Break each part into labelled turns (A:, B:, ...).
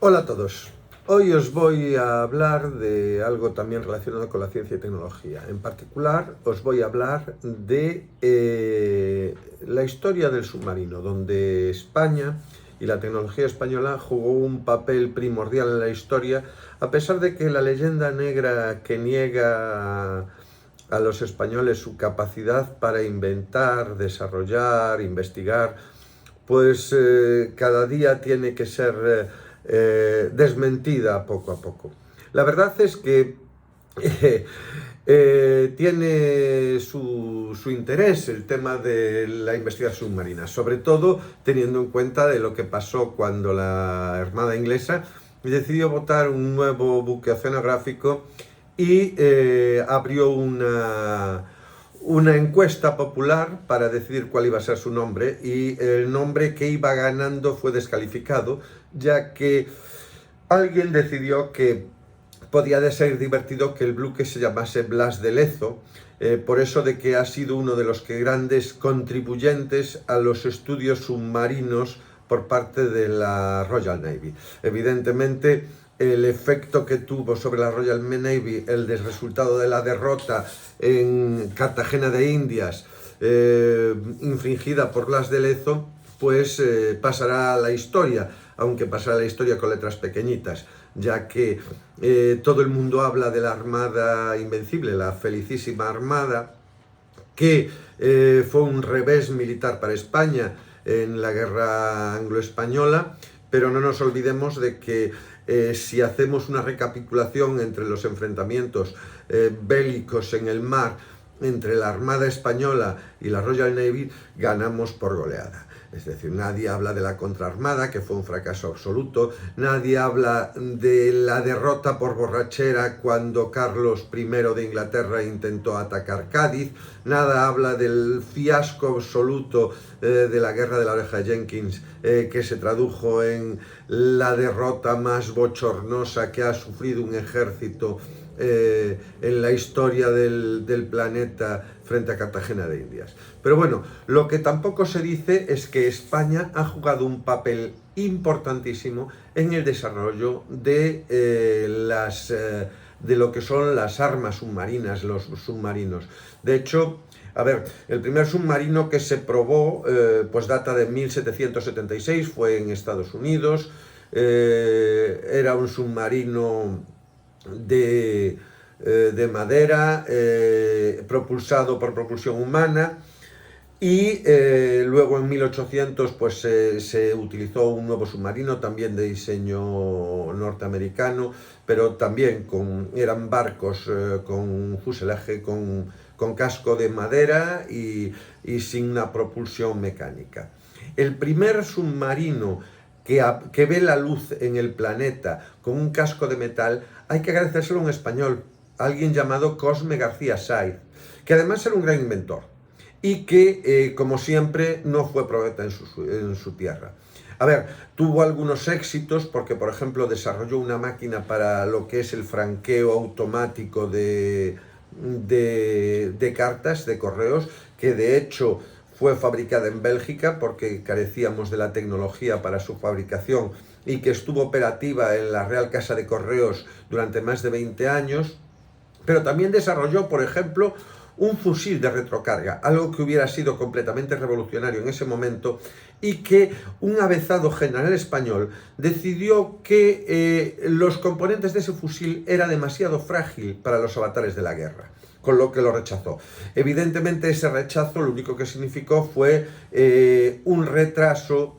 A: Hola a todos. Hoy os voy a hablar de algo también relacionado con la ciencia y tecnología. En particular, os voy a hablar de la historia del submarino, donde España y la tecnología española jugó un papel primordial en la historia, a pesar de que la leyenda negra que niega a los españoles su capacidad para inventar, desarrollar, investigar, pues cada día tiene que ser desmentida poco a poco. La verdad es que tiene su interés el tema de la investigación submarina, sobre todo teniendo en cuenta de lo que pasó cuando la Armada inglesa decidió botar un nuevo buque oceanográfico y abrió una encuesta popular para decidir cuál iba a ser su nombre, y el nombre que iba ganando fue descalificado, ya que alguien decidió que podía ser divertido que el buque se llamase Blas de Lezo, por eso de que ha sido uno de los grandes contribuyentes a los estudios submarinos por parte de la Royal Navy. Evidentemente, el efecto que tuvo sobre la Royal Navy el resultado de la derrota en Cartagena de Indias, infringida por Blas de Lezo, pues pasará a la historia, aunque pasará a la historia con letras pequeñitas, ya que todo el mundo habla de la Armada Invencible, la felicísima Armada, que fue un revés militar para España en la guerra anglo-española, pero no nos olvidemos de que si hacemos una recapitulación entre los enfrentamientos bélicos en el mar entre la Armada Española y la Royal Navy, ganamos por goleada. Es decir, nadie habla de la contraarmada, que fue un fracaso absoluto, nadie habla de la derrota por borrachera cuando Carlos I de Inglaterra intentó atacar Cádiz, nada habla del fiasco absoluto de la guerra de la oreja Jenkins, que se tradujo en la derrota más bochornosa que ha sufrido un ejército en la historia del planeta frente a Cartagena de Indias. Pero bueno, lo que tampoco se dice es que España ha jugado un papel importantísimo en el desarrollo de lo que son las armas submarinas, los submarinos. De hecho, a ver, el primer submarino que se probó pues data de 1776, fue en Estados Unidos. Era un submarino de madera, propulsado por propulsión humana, y luego en 1800 pues se utilizó un nuevo submarino también de diseño norteamericano, pero también eran barcos con fuselaje, con casco de madera y sin una propulsión mecánica. El primer submarino que ve la luz en el planeta con un casco de metal, hay que agradecérselo a un español, alguien llamado Cosme García Sáiz, que además era un gran inventor y que, como siempre, no fue probeta en su tierra. A ver, tuvo algunos éxitos porque, por ejemplo, desarrolló una máquina para lo que es el franqueo automático de cartas, de correos, que de hecho fue fabricada en Bélgica porque carecíamos de la tecnología para su fabricación, y que estuvo operativa en la Real Casa de Correos durante más de 20 años. Pero también desarrolló, por ejemplo, un fusil de retrocarga, algo que hubiera sido completamente revolucionario en ese momento, y que un avezado general español decidió que los componentes de ese fusil era demasiado frágil para los avatares de la guerra, con lo que lo rechazó. Evidentemente, ese rechazo lo único que significó fue un retraso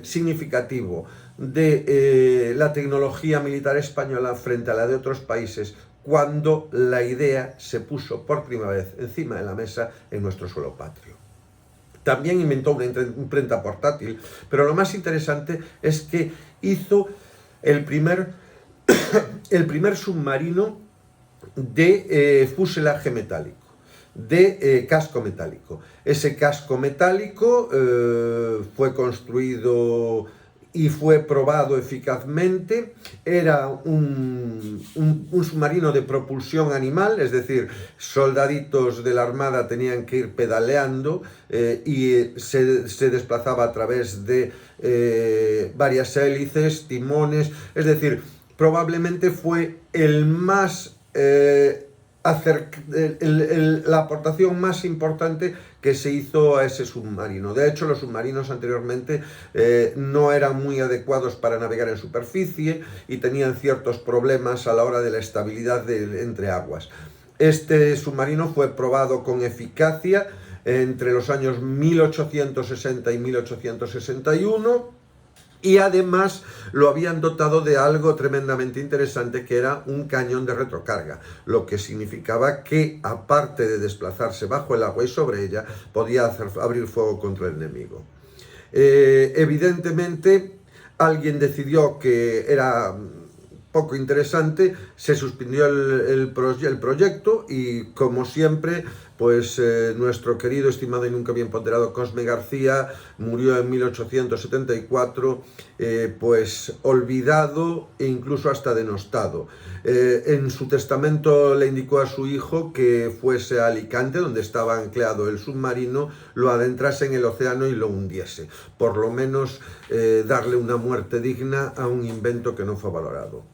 A: significativo de la tecnología militar española frente a la de otros países, cuando la idea se puso por primera vez encima de la mesa en nuestro suelo patrio. También inventó una imprenta portátil, pero lo más interesante es que hizo el primer submarino de fuselaje metálico, de casco metálico. Ese casco metálico fue construido y fue probado eficazmente. Era un submarino de propulsión animal, es decir, soldaditos de la Armada tenían que ir pedaleando y se desplazaba a través de varias hélices, timones, es decir, probablemente fue el más la aportación más importante que se hizo a ese submarino. De hecho, los submarinos anteriormente no eran muy adecuados para navegar en superficie y tenían ciertos problemas a la hora de la estabilidad entre aguas. Este submarino fue probado con eficacia entre los años 1860 y 1861, y además lo habían dotado de algo tremendamente interesante, que era un cañón de retrocarga, lo que significaba que, aparte de desplazarse bajo el agua y sobre ella, podía abrir fuego contra el enemigo. Evidentemente, alguien decidió que era poco interesante, se suspendió el proyecto y, como siempre, pues nuestro querido, estimado y nunca bien ponderado Cosme García murió en 1874, pues olvidado e incluso hasta denostado. En su testamento le indicó a su hijo que fuese a Alicante, donde estaba anclado el submarino, lo adentrase en el océano y lo hundiese. Por lo menos darle una muerte digna a un invento que no fue valorado.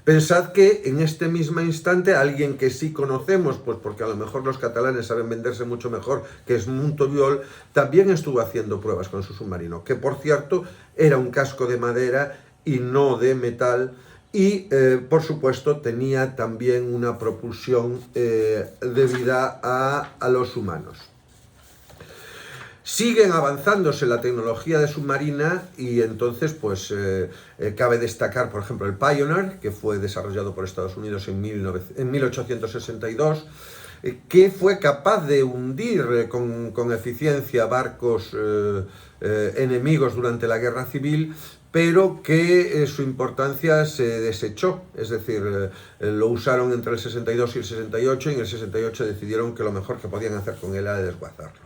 A: Pensad que en este mismo instante alguien que sí conocemos, pues porque a lo mejor los catalanes saben venderse mucho mejor, que es Montoviol, también estuvo haciendo pruebas con su submarino, que por cierto era un casco de madera y no de metal, y por supuesto tenía también una propulsión debida a los humanos. Siguen avanzándose la tecnología de submarina y entonces pues cabe destacar, por ejemplo, el Pioneer, que fue desarrollado por Estados Unidos en 1862, que fue capaz de hundir con eficiencia barcos enemigos durante la Guerra Civil, pero que su importancia se desechó, es decir, lo usaron entre el 62 y el 68, y en el 68 decidieron que lo mejor que podían hacer con él era desguazarlo.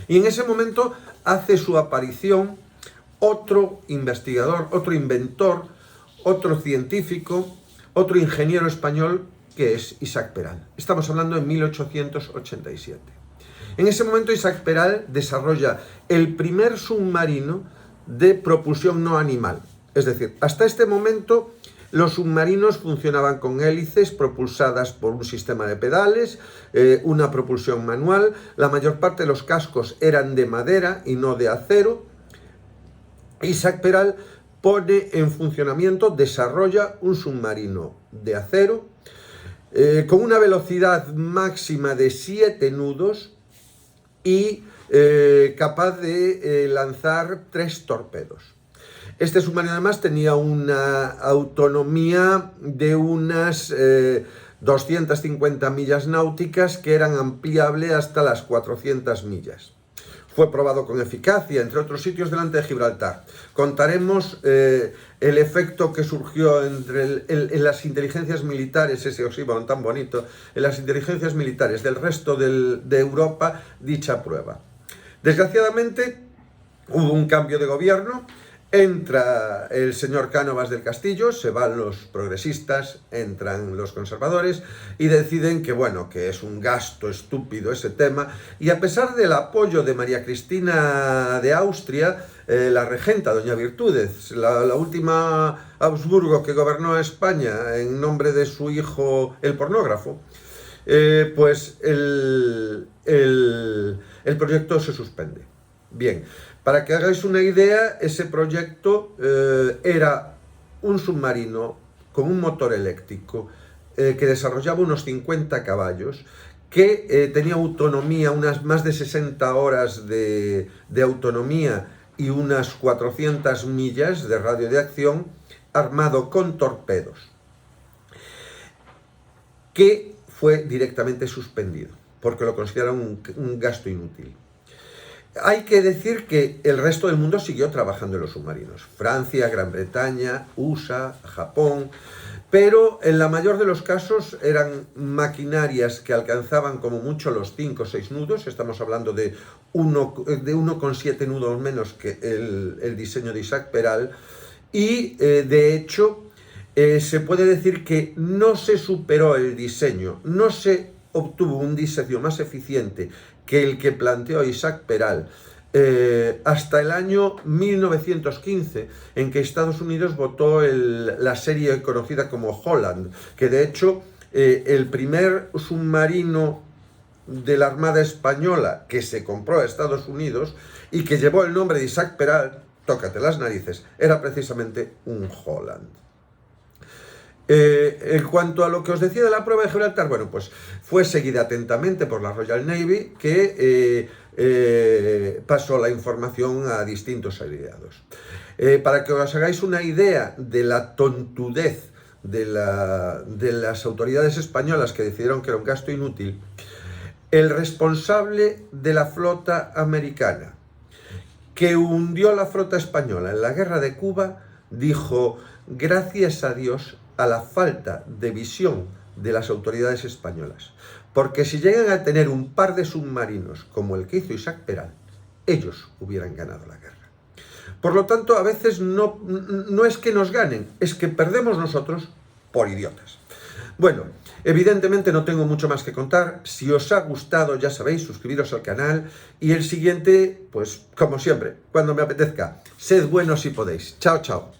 A: Y en ese momento hace su aparición otro investigador, otro inventor, otro científico, otro ingeniero español, que es Isaac Peral. Estamos hablando de 1887. En ese momento Isaac Peral desarrolla el primer submarino de propulsión no animal. Es decir, hasta este momento los submarinos funcionaban con hélices propulsadas por un sistema de pedales, una propulsión manual. La mayor parte de los cascos eran de madera y no de acero. Isaac Peral pone en funcionamiento, desarrolla un submarino de acero con una velocidad máxima de 7 nudos y capaz de lanzar 3 torpedos. Este submarino además tenía una autonomía de unas 250 millas náuticas, que eran ampliables hasta las 400 millas. Fue probado con eficacia, entre otros sitios, delante de Gibraltar. Contaremos el efecto que surgió en las inteligencias militares, ese oxímoron tan bonito, en las inteligencias militares del resto de Europa, dicha prueba. Desgraciadamente, hubo un cambio de gobierno. Entra el señor Cánovas del Castillo, se van los progresistas, entran los conservadores y deciden que, bueno, que es un gasto estúpido ese tema, y a pesar del apoyo de María Cristina de Austria, la regenta, doña Virtúdez, la última Habsburgo que gobernó España en nombre de su hijo el pornógrafo, pues el proyecto se suspende. Bien, para que hagáis una idea, ese proyecto era un submarino con un motor eléctrico que desarrollaba unos 50 caballos, que tenía autonomía, unas más de 60 horas de autonomía y unas 400 millas de radio de acción, armado con torpedos, que fue directamente suspendido, porque lo consideraron un gasto inútil. Hay que decir que el resto del mundo siguió trabajando en los submarinos. Francia, Gran Bretaña, USA, Japón, pero en la mayor de los casos eran maquinarias que alcanzaban como mucho los 5 o 6 nudos. Estamos hablando de 1,7 nudos menos que el diseño de Isaac Peral. y de hecho se puede decir que no se superó el diseño, no se obtuvo un diseño más eficiente que el que planteó Isaac Peral hasta el año 1915, en que Estados Unidos votó la serie conocida como Holland, que de hecho el primer submarino de la Armada Española que se compró a Estados Unidos y que llevó el nombre de Isaac Peral, tócate las narices, era precisamente un Holland. En cuanto a lo que os decía de la prueba de Gibraltar, bueno, pues fue seguida atentamente por la Royal Navy, que pasó la información a distintos aliados. Para que os hagáis una idea de la tontudez de las autoridades españolas, que decidieron que era un gasto inútil, el responsable de la flota americana que hundió la flota española en la guerra de Cuba dijo: gracias a Dios a la falta de visión de las autoridades españolas, porque si llegan a tener un par de submarinos como el que hizo Isaac Peral, ellos hubieran ganado la guerra. Por lo tanto, a veces no es que nos ganen, es que perdemos nosotros por idiotas. Bueno, evidentemente no tengo mucho más que contar. Si os ha gustado, ya sabéis, suscribiros al canal. Y el siguiente, pues como siempre, cuando me apetezca. Sed buenos si podéis. Chao, chao.